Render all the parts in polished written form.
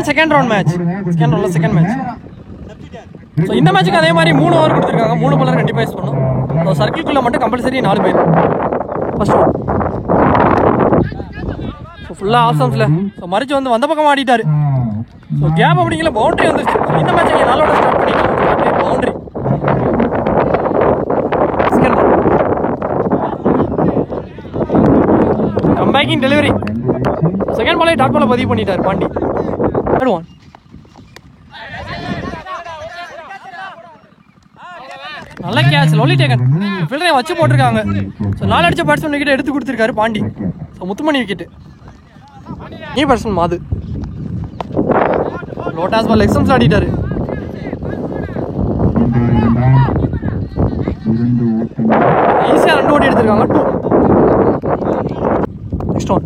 Second round match. Second ரவுண்ட்ல second match. So இந்த மேட்சுக்கு அதே மாதிரி 3 ஓவர் கொடுத்துருக்காங்க. 3 பாலர் கண்டிப்பாக யூஸ் பண்ணும். ஸோ சர்க்கிள்குள்ளே மட்டும் கம்பல்சரி 4 பேர். First over. ஸோ ஃபுல்லாக ஆப்ஷன்ஸில் ஸோ மறிச்சு வந்து வந்த பக்கம் ஆடிட்டாரு. ஸோ கேப் அப்படிங்கிற பவுண்டரி வந்துருச்சு. ஸோ இந்த மேட்ச் நீங்கள் நாளோட ஸ்டார்ட் பண்ணிக்கலாம். பவுண்டரி. Second ball. கம்பேக்கிங் டெலிவரி. செகண்ட் பாலே டாட் பாலை பதிவு பண்ணிட்டார் பாண்டி. Third one. நல்ல கேட்ச். Lovely taken. ஃபீல்டரை வச்சு போட்டிருக்காங்க. ஸோ 4 அடிச்ச பேட்ஸ்மேன் விக்கெட் எடுத்து கொடுத்துருக்காரு பாண்டி. So Muthumani wicket. நீ பேட்ஸ்மேன் மாது. லோட்டாஸ் பால் எக்ஸம்ஸ் ஆடிட்டாரு. ஈஸியாக 2 ஓடி எடுத்திருக்காங்க. 2. Next one.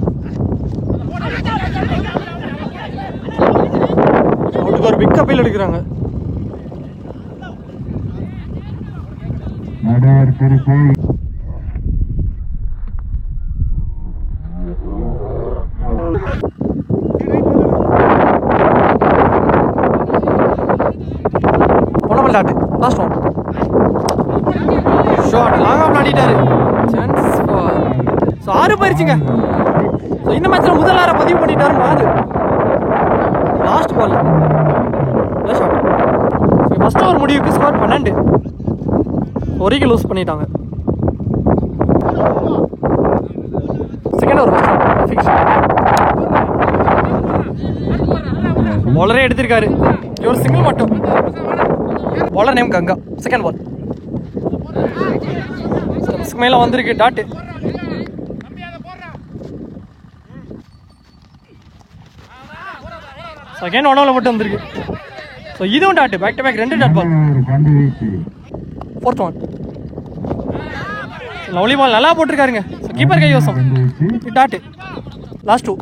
அவுட்டுக்கு ஒரு பிக் அப்பீல் எடுக்கிறாங்க. Last one. Shot long off ஆடிட்டாரு. Chance four. ஸோ 6 போயிருச்சுங்க. ஸோ இந்த மேட்ச்சில் முதல் 6 பதிவு பண்ணிட்டாரு Madhu. Last ball shot. First over முடிவுக்கு ஸ்கோர் 12. ஒரே லூஸ் பண்ணிட்டாங்க. செகண்ட் ஓவர் பாலரே எடுத்திருக்காரு. ஒரு சிங்கிள் மட்டும். Bowler name Ganga. Second ball. மேல வந்திருக்கு டாட். செகண்ட் ஒன் மட்டும் வந்திருக்கு. ஸோ இதுவும் dot. Back to back 2 dot ball. Fourth one. Lovely ball நல்லா போட்டிருக்காருங்க. கீப்பர் கைவசம். டாட். லாஸ்ட் 2.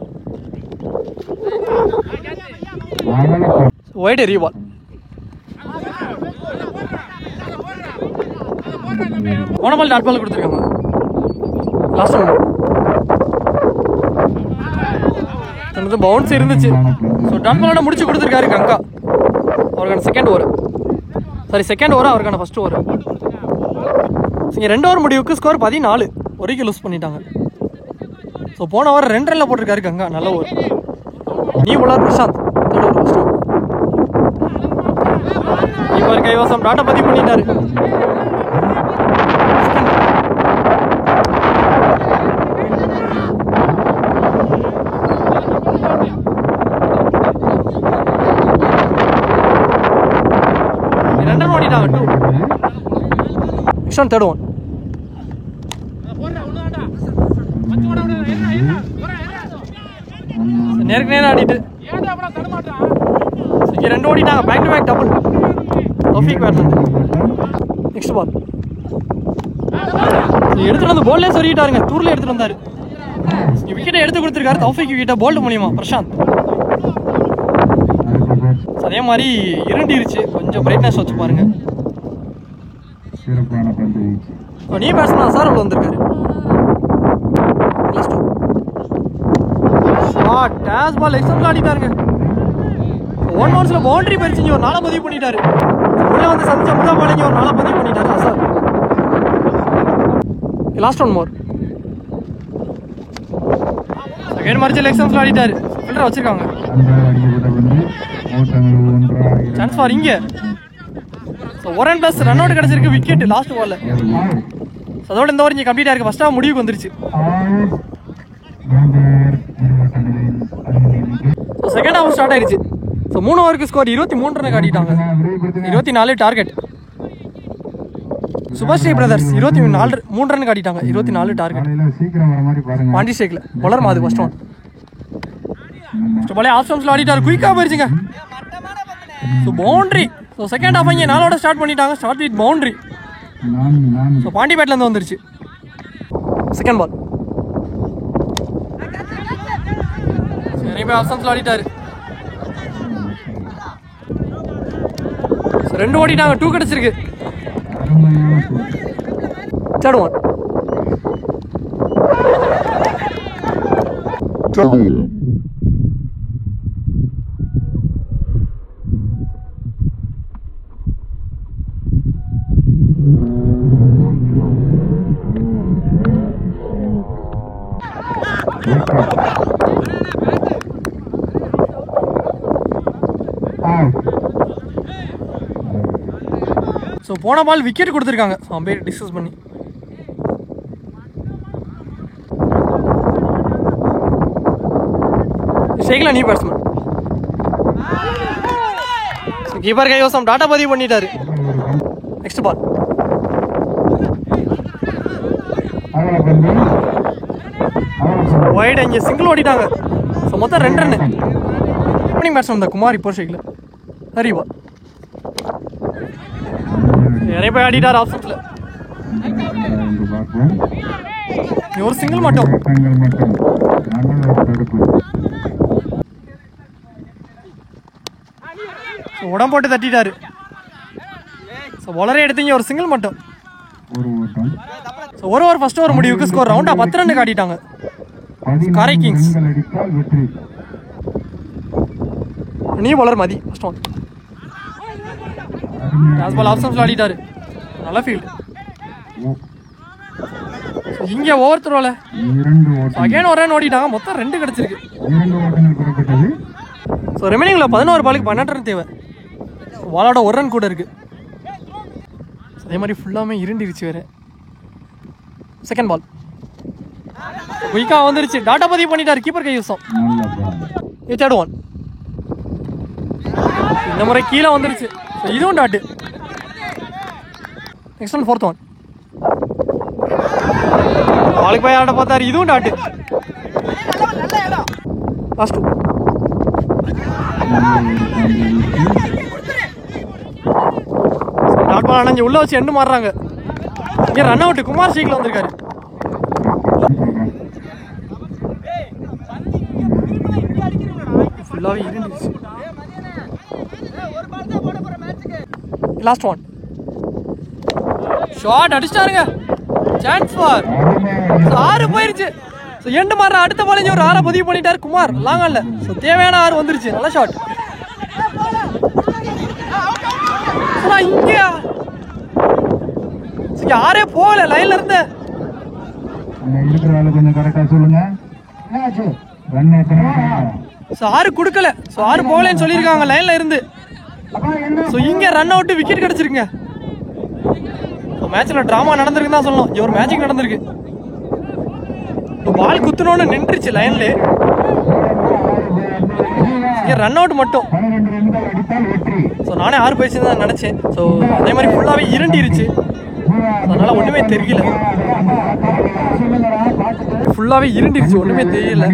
ஒயிட் ரீபால். போன பால் டாட் பால் கொடுத்துருக்காங்க. Last one. தனது பவுன்ஸ் இருந்துச்சு. ஸோ டாட் பாலோட முடிச்சு கொடுத்துருக்காரு கங்கா. அவருக்கான செகண்ட் ஓவர். செகண்ட் ஓவர் அவருக்கான ஃபர்ஸ்ட் ஓவர். இங்கே 2 ஓவர் முடிவுக்கு ஸ்கோர் 14. ஒரே லூஸ் பண்ணிட்டாங்க. ஸோ போன ஓவர் 2 ரன்ல போட்டிருக்காரு கங்கா. நல்ல ஓவர். நீ bowler Prashant. Third over first over. இவர் கைவசம் டாட்டா பதிவு பண்ணிட்டாரு. Third one. நேருக்கு நேரம் ஆடிட்டு 2 ஓடிட்டாங்க. Back to back double. Next ball. எடுத்துட்டு வந்து போல்லே சொல்லிட்டாருங்க. டூர்ல எடுத்துட்டு வந்தாரு. விக்கெட்டை எடுத்து கொடுத்துருக்காரு. தௌஃபிக் விக்கெட்டை போல்ட் மூலியமா பிரசாந்த். அதே மாதிரி இருண்டிருச்சு. கொஞ்சம் பிரைட்னஸ் வச்சு பாருங்க. நீ பேட்ஸ்மேன் சார் உள்ள வந்திருக்காரு. டேஸ் பால் எக்ஸாம்பிள் ஆடிட்டாருங்க. 1 ஓவர்ஸ்ல பவுண்டரி பறிச்சு ஒரு 4 பதிவு பண்ணிட்டாரு. உள்ள வந்து சந்திச்ச முதல் பாலிங்க ஒரு 4 பதிவு பண்ணிட்டாரு சார். லாஸ்ட் ஒன் மோர். செகண்ட் மார்ச்சில் எக்ஸாம்பிள் ஆடிட்டாரு. ஃபில்டர் வச்சிருக்காங்க. சான்ஸ் ஃபார் இங்க. 1+ ரன் அவுட் கிடைச்சிருக்கு. விக்கெட் லாஸ்ட் பால்ல. அதோட இந்த ஓவர் இங்கே கம்ப்ளீட் ஆயிருக்கு. ஃபர்ஸ்ட் ஹாஃப் முடிவுக்கு வந்துருச்சு. செகண்ட் ஹாஃப் ஸ்டார்ட் ஆயிடுச்சு. ஸோ 3 ஓவருக்கு ஸ்கோர் 23 ரன் காட்டிட்டாங்க. 24 டார்கெட். சுபாஸ்ரீ பிரதர்ஸ் 3 ரன் காட்டிட்டாங்க. 24 டார்கெட். பாண்டி ஸ்டேக்ல bowler Madhu first one. First பாலே ஆஃப் ஸ்டம்ப்ஸ்ல ஆடிட்டாரு. குயிக்கா போயிருச்சுங்க. So boundary. So second half இங்கே 4ஓட ஸ்டார்ட் பண்ணிட்டாங்க. Start with boundary. So Pandi பேட்லேருந்து வந்துருச்சு. Second ball. சரி போய் ஆப்ஷன்ஸ்ல ஆடிட்டாரு. 2 ஓடிட்டாங்க. 2 கிடைச்சிருக்கு. Third one. ஸோ போன பால் விக்கெட் கொடுத்துருக்காங்க. ஸோ அம்பையர் டிஸ்கஸ் பண்ணி ஷேக்ல நீ பேட்ஸ்மேன். ஸோ கீப்பர் கைவசம் டாட்டா பதிவு பண்ணிட்டாரு. Next ball wide. இங்கே சிங்கிள் ஓடிட்டாங்க. ஸோ மொத்தம் 2 ரன். ஓப்பனிங் பேட்ஸ்மேன் தான் குமார். இப்போ ஷேக்ல சரி பால் நிறைய போய் ஆடிட்டார் ஆப்ஷன்ஸ்ல. ஒரு சிங்கிள் மட்டும். உடம்பு போட்டு தட்டிட்டாரு. பவுலரே எடுத்தீங்க ஒரு சிங்கிள் மட்டும். ஒரு ஓவர் ஃபர்ஸ்ட் ஓவர் முடிவுக்கு ஸ்கோர் ரவுண்டா 10 ரன் காட்டிட்டாங்க காரை கிங்ஸ். நீ பவுலர் மதி ஃபர்ஸ்ட் ஒன் டாஸ் பால் ஆப்ஷன்ஸ்ல ஆடிட்டாரு. நல்ல ஃபீல்ட். இங்க ஓவர் த்ரோல அகைன் ஒரு ரன் ஓடிட்டாங்க. மொத்தம் 2 கிடைச்சிருக்கு. ஸோ ரிமைனிங்ல 11 பாலுக்கு 12 ரன் தேவை. பாலோட 1 ரன் கூட இருக்கு. அதே மாதிரி ஃபுல்லாமே இருண்டிருச்சு வேற. செகண்ட் பால் குயிக்கா வந்துருச்சு. டாட்டா பதிவு பண்ணிட்டாரு கீப்பர் கைவசம். தேர்ட் ஒன் இந்த முறை கீழே வந்துருச்சு. இதுவும் dot. Next one fourth one பாலுக்கு போய் ஆட பார்த்தாரு. இதுவும் டாட்டு. லாஸ்ட் டாட் பால் அணைஞ்சு உள்ள வச்சு எண்டு மாறுறாங்க. இங்க ரன் அவுட். குமார் ஷேக்ல வந்திருக்காரு. ஃபுல்லாவே இருந்துச்சு. லாஸ்ட் ஒன் ஷாட் அடிச்சிட்டாருங்க. சான்ஸ் ஃபார் 6 போயிருச்சு. ஸோ எண்டு மாற அடுத்த பால் ஒரு 6 பதிவு பண்ணிட்டாரு குமார். லாங் ஆன்ல. ஸோ தேவையான 6 வந்துருச்சு. நல்ல ஷாட். இங்க 6 போகல லைன்ல இருந்து. ஸோ 6 கொடுக்கல. ஸோ 6 போகலன்னு சொல்லியிருக்காங்க லைன்ல இருந்து. ஸோ இங்க ரன் அவுட் விக்கெட் கிடைச்சிருக்குங்க. மேட்ச்ல டிராமா நடந்திருக்குன்னு தான் சொல்லணும். ஒரு மேட்சிங் நடந்திருக்கு. பால் குத்துனோன்னு நின்றுச்சு லைன்ல. இங்க ரன் அவுட் மட்டும். ஸோ நானே 6 போயிடுச்சு தான் நினைச்சேன். ஸோ அதே மாதிரி ஃபுல்லாவே இருண்டிருச்சு. அதனால ஒண்ணுமே தெரியல. ஃபுல்லாவே இருண்டிருச்சு. ஒண்ணுமே தெரியல.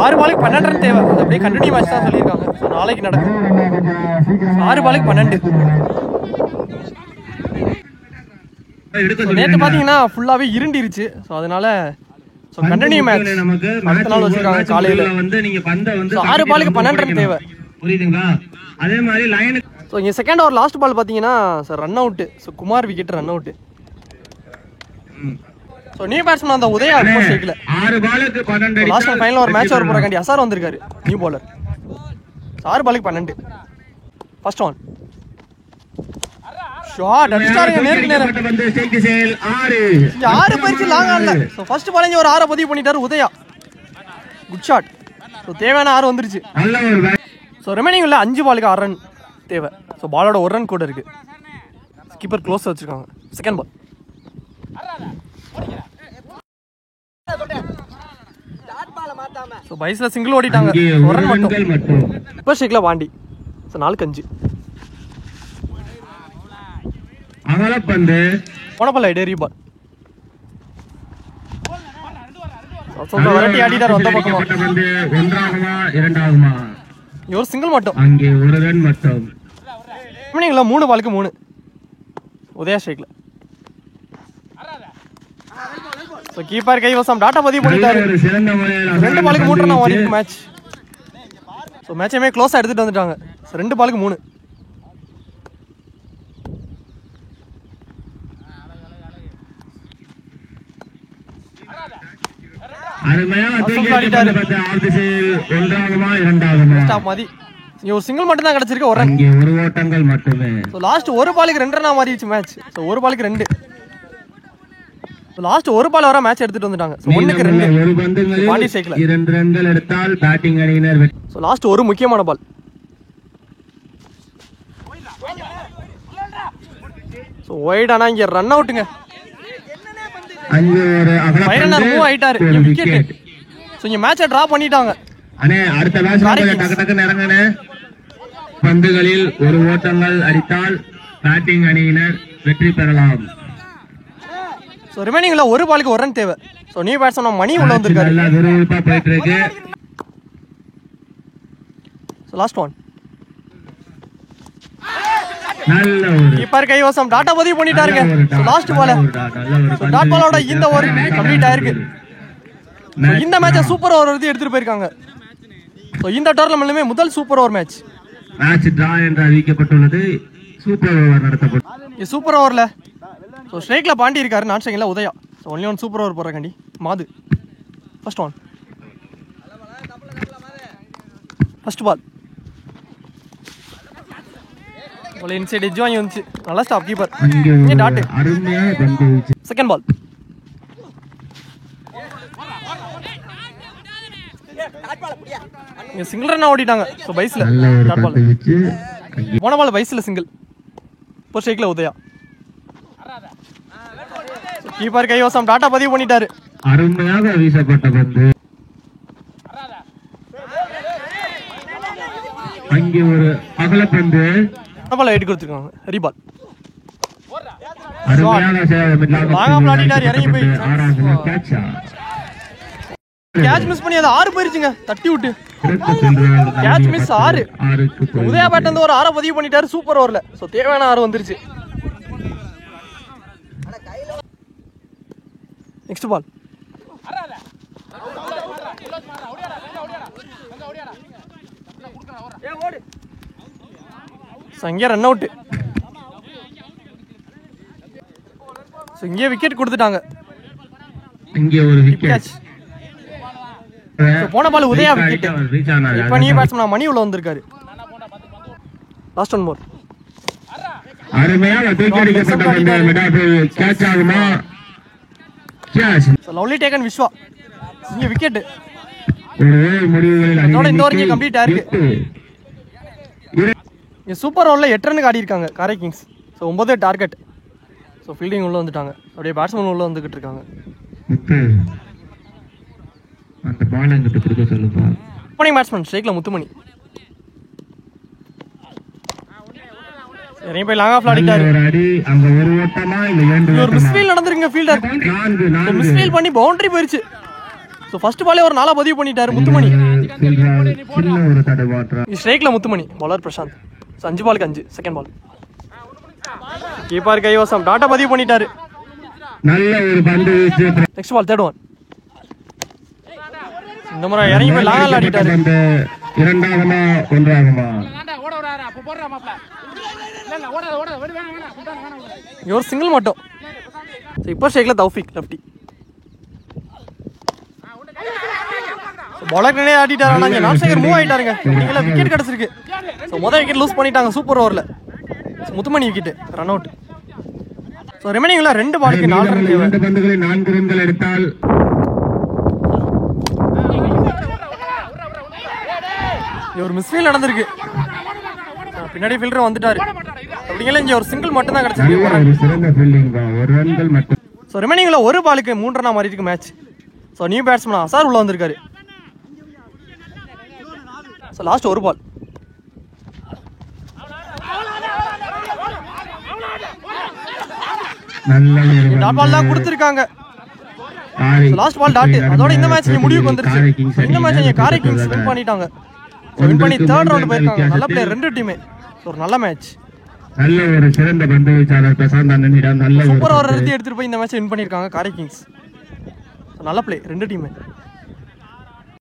6 பாலுக்கு 12 ரன் தேவை. அப்படியே கண்டினியூ மேட்ச் தான் சொல்லியிருக்காங்க. ஸோ நாளைக்கு நடக்கும். 6 பாலுக்கு 12. நேற்று பாத்தீங்கன்னா ஃபுல்லாவே இருண்டிருச்சு. ஸோ அதனால கண்டினியூ மேட்ச் அடுத்த நாள் வச்சிருக்காங்க காலையில. 6 பாலுக்கு 12 ரன் தேவை. புரியுதுங்களா? அதே மாதிரி லைன். ஸோ இங்கே செகண்ட் ஓவர் லாஸ்ட் பால் பார்த்தீங்கன்னா sir run out. So Kumar wicket run out. So new batsman அந்த உதயா ஷேக்ல 6 பாலுக்கு 12. லாஸ்ட் ஃபைனல் ஒரு மேட்ச் ஓவர் போறக்காண்டி அசார் வந்திருக்காரு நியூ பவுலர். 6 பாலுக்கு 12. ஃபர்ஸ்ட் ஒன் ஷாட் அடிச்சாருங்க நேருக்கு நேரா. 6 போயிடுச்சு லாங் ஆன்ல. ஸோ ஃபர்ஸ்ட் பால் ஒரு 6 பதிவு பண்ணிட்டாரு உதயா. Good shot. ஸோ தேவையான 6 வந்துருச்சு. ஸோ ரிமைனிங் உள்ள 5 பாலுக்கு 6 ரன் தேவை. ஸோ பாலோட 1 ரன் கூட இருக்கு. கீப்பர் க்ளோஸ் வச்சிருக்காங்க. செகண்ட் பால் ஸோ பைஸ்ல சிங்கிள் ஓடிட்டாங்க. 1 ரன் மட்டும். இப்போ ஷேக்ல வாண்டி. ஸோ 4-5. போன பால் ஐடியா பால். வரட்டி ஆடிட்டார் வந்த பக்கம். ஒரு சிங்கிள் மட்டும். அங்கே ஒரு ரன் மட்டும். ஈவினிங்ல 3 பாலுக்கு 3 உதயா ஷேக்ல. சோ கீப்பர் கைவசம் டாட்டா பதிவு பண்ணிட்டாரு. 2 பாலுக்கு 3 ரன் ஓடி மேட்ச். சோ மேட்சையே க்ளோஸா எடுத்துட்டு வந்துட்டாங்க. சோ 2 பாலுக்கு 3. ஒரு சிங்கிள் மட்டும் தான் கிடைச்சிருக்கு. ஒரு ஓட்டங்கள் மட்டுமே. லாஸ்ட் ஒரு பாலுக்கு 2 ரன் மாறிடுச்சு மேட்ச். ஒரு பாலுக்கு 2. லாஸ்ட் ஒரு பால் வர மேட்ச் எடுத்துட்டு வந்துட்டாங்க. ஸோ 1-2 பாண்டி ஸ்ட்ரைக்ல 2 ரன்கள் எடுத்தால் பேட்டிங் அணியினர் வெற்றி. ஸோ லாஸ்ட் ஒரு முக்கியமான பால். ஸோ ஒயிட் ஆனா இங்க ரன் அவுட்டுங்க. அங்க ஒரு ஃபைனல் மூவ் ஆயிட்டாரு. விக்கெட். ஸோ இங்க மேட்சை டிரா பண்ணிட்டாங்க. அண்ணே அடுத்த மேட்ச் டக்கு டக்குன்னு இறங்குனே. பந்துகளில் ஒரு ஓட்டங்கள் அடித்தால் பேட்டிங் அணியினர் வெற்றி பெறலாம். ஸோ ரிமைனிங்ல ஒரு பாலுக்கு ஒரு ரன் தேவை. ஸோ நியூ பேட்ஸ்மேன் மணி உள்ள வந்திருக்காரு. நல்லா விறுவிறுப்பா போயிட்டு இருக்கு. So last one. நல்ல ஒரு கீப்பர் கைவசம் டாட்டா பதிவு பண்ணிட்டாருங்க. So last ball. So dot பாலோட இந்த ஓவர் கம்ப்ளீட் ஆயிருக்கு. இந்த மேட்சை சூப்பர் ஓவர் எடுத்துட்டு போயிருக்காங்க. ஸோ இந்த டோர்னமெண்ட்லயுமே முதல் super over match. Match draw என்று அறிவிக்கப்பட்டுள்ளது. சூப்பர் ஓவர் நடத்தப்படும். சூப்பர் ஓவர்ல ஸோ ஸ்ட்ரைக்ல பாண்டி இருக்காரு. நான் ஸ்ட்ரைக்ல Udaya. So only one super over போடுறக்காண்டி Madhu. First one. First ball. ஒரு இன்சைட் எட்ஜ் வாங்கி வந்துச்சு. நல்லா ஸ்டாப் கீப்பர். இங்கே டாட். அருமையான பந்து வீச்சு. Second ball. இங்க சிங்கிள் ரன் ஓடிட்டாங்க. ஸோ பைஸ்ல டாட் பால். போன பால் பைஸ்ல சிங்கிள். இப்போ ஸ்ட்ரைக்ல உதயா. கீப்பர் கைவசம் டாட்டா பதிவு பண்ணிட்டாரு. அருமையாக வீசப்பட்ட பந்து. அங்கே ஒரு அகலப்பந்து. பால் வெயிட் கொடுத்துருக்காங்க. ரீபால். அருமையான இறங்கி போய் கேட்ச் மிஸ் பண்ணி அது 6 போயிருச்சுங்க. தட்டி விட்டு கேட்ச் மிஸ் 6. உதயா பேட் வந்து ஒரு 6 பதிவு பண்ணிட்டாரு சூப்பர் ஓவர்ல. ஸோ தேவையான 6 வந்துருச்சு. Next ball. இங்கே ரன் அவுட். இங்கே விக்கெட் கொடுத்துட்டாங்க. இங்கே ஒரு விக்கெட். போன பால் உதயா விக்கெட். இப்போ நியூ பேட்ஸ்மேன் மணி உள்ள வந்திருக்காரு. Last one more. அருமையான தூக்கடிக்கப்பட்ட பந்து. மிடாபில் கேட்ச் ஆகுமா? கேட்ச். Lovely taken Vishwa. இங்கே விக்கெட். ஒரு முடிவுகளில் அதோட இந்த ஓவர் கம்ப்ளீட் ஆயிருக்கு. இங்கே சூப்பர் ஓவரில் 8 ரன்னுக்கு ஆடி இருக்காங்க காரை Kings. So 9 target. So fielding உள்ளே வந்துட்டாங்க. அப்படியே பேட்ஸ்மேன் உள்ளே வந்துக்கிட்டு இருக்காங்க. அந்த பால் எங்கிட்ட கொடுக்க சொல்லுப்பா. ஓப்பனிங் பேட்ஸ்மேன் ஸ்ட்ரைக்ல முத்துமணி. இறங்கி போய் லாங் ஆஃப் ஆடிட்டாரு. ஒரு அடி. அங்க ஒரு ஓட்டமா இல்ல 2 ஒரு மிஸ்ஃபீல் நடந்துருங்க. ஃபீல்டர் 4 மிஸ்ஃபீல் பண்ணி பவுண்டரி போயிருச்சு. ஸோ ஃபர்ஸ்ட் பாலே ஒரு 4 பதிவு பண்ணிட்டாரு முத்துமணி. சின்ன ஒரு தடவாற்ற. ஸ்ட்ரைக்ல முத்துமணி. பவுலர் பிரசாந்த். 5 பாலுக்கு 5. Second ball. கீப்பர் கைவசம் டாட்டா பதிவு பண்ணிட்டாரு. நல்ல ஒரு பந்து வீச்சு. Next ball. Third one. இந்த முறை இறங்கி போய் லாங் ஆடிட்டாரு. இரண்டாகமா ஒன்றாகமா? ஒரு சிங்கிள் மட்டும். இப்போ ஸ்ட்ரைக்ல தௌஃபிக் லெஃப்டி. பவுலர் நினைவு ஆடிட்டாரு. ஆனால் இங்கே நாட்சேகர் மூவ் ஆயிட்டாருங்க. நீங்கள விக்கெட் கிடைச்சிருக்கு. ஸோ முதல் விக்கெட் லூஸ் பண்ணிட்டாங்க சூப்பர் ஓவரில். முத்துமணி விக்கெட். Run out. ஸோ ரிமைனிங்ல 2 பாலுக்கு 4 ரன் தேவை. 2 பந்துகளில் 4 ரன்கள் எடுத்தால் ஒரு மிஸ்ஃபீல் நடந்திருக்கு. பின்னாடி ஃபீல்டர் வந்துட்டாரு. அப்படிங்களா இங்க ஒரு சிங்கிள் மட்டும் தான் கிடைச்சிருக்கு. சிறந்த ஃபீல்டிங் தான். 1 ரன்கள் மட்டும். ஸோ ரிமைனிங்ல ஒரு பாலுக்கு 3 ரன்னா மாறி இருக்கு match. So new batsman Azhar உள்ள வந்திருக்காரு. ஸோ லாஸ்ட் ஒரு பால். டாட் பால் தான் கொடுத்துருக்காங்க. Last ball dot. அதோட இந்த மேட்ச் முடிவுக்கு வந்துருச்சு. இந்த மேட்ச் இங்க காரை கிங்ஸ் வின் பண்ணிட்டாங்க. வின் பண்ணி 3rd ரவுண்ட் போயிருக்காங்க. நல்ல பிளேயர் 2 டீமே. ஒரு நல்ல மேட்ச். நல்ல ஒரு சிறந்த பந்து வீச்சாளர் பிரசாந்த் அண்ணனிடம் நல்ல சூப்பர் ஓவர் எடுத்துட்டு போய் இந்த மேட்ச் வின் பண்ணிருக்காங்க காரை கிங்ஸ். நல்ல பிளே 2 டீமே.